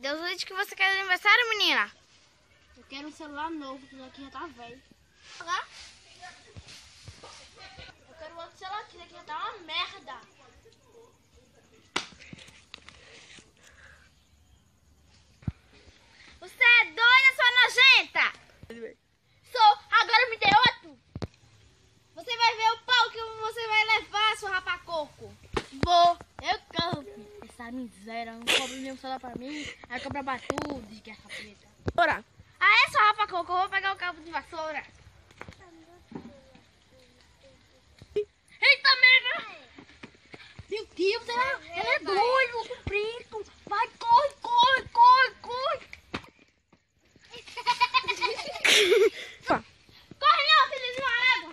Deus diz que você quer aniversário, menina? Eu quero um celular novo, que aqui já tá velho. Olá? Eu quero outro celular, que aqui já tá uma merda. Você é doida, sua nojenta? Sou, agora me dê outro. Você vai ver o pau que você vai levar, seu rapacoco. Vou, eu canso. Essa miséria, não cobra nenhum celular pra mim. Aí cobra pra tudo, desgraça preta. Bora. Ah, é, seu rapacoco, eu vou pegar o cabo de vassoura. Eita merda! Meu Deus, ela é doida, o comprido. Vai, corre, corre, corre, corre. Corre não, filho de uma égua.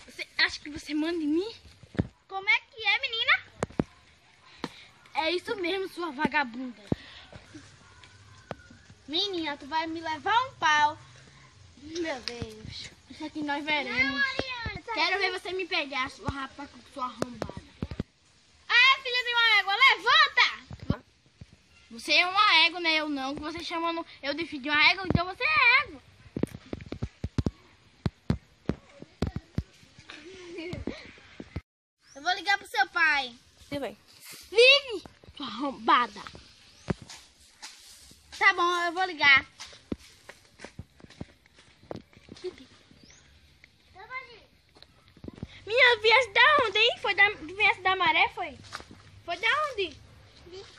Você acha que você manda em mim? Como é que é, menina? É isso mesmo, sua vagabunda. Menina, tu vai me levar um pau. Meu Deus. Isso aqui nós veremos. Quero ver você me pegar, sua rapa com sua arrombada. Ah, filha de uma égua, levanta! Você é uma égua, né? Eu não. Que você chamando eu de filho de uma égua, então você é égua. Eu vou ligar pro seu pai. Ligue, sua arrombada. Tá bom, eu vou ligar. Minha, viesse da onde, hein? Viesse da maré, foi? Foi da onde?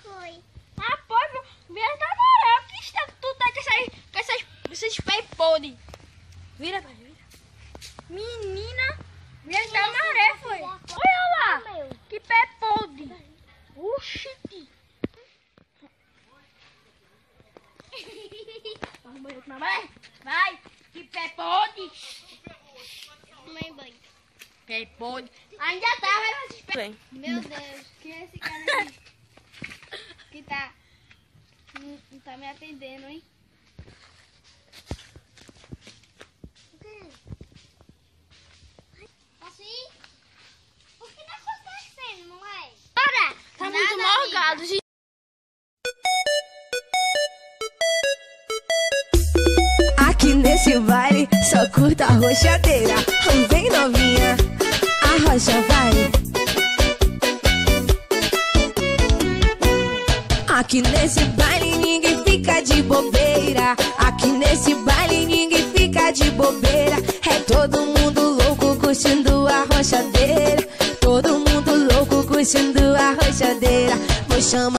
Foi. Ah, foi, viesse da maré. O que está tudo aí com esses pés podres? Vira, vira. Menina, viesse da maré, foi? Olha lá, que pé podre. Oxi. Vai, que pé podre. Mãe banho. Pé podre. Ainda tá, vai esses pés. Meu Deus, quem é esse cara aqui? Que tá... Não tá me atendendo, hein? Assim? O que tá acontecendo, não é? Bora! Tá muito morgado, gente. Aqui nesse baile só curto a roxadeira. Vem novinha, a rocha vai. Aqui nesse baile ninguém fica de bobeira. Aqui nesse baile ninguém fica de bobeira. É todo mundo louco curtindo a roxadeira. Todo mundo louco curtindo a roxadeira. Vou chamar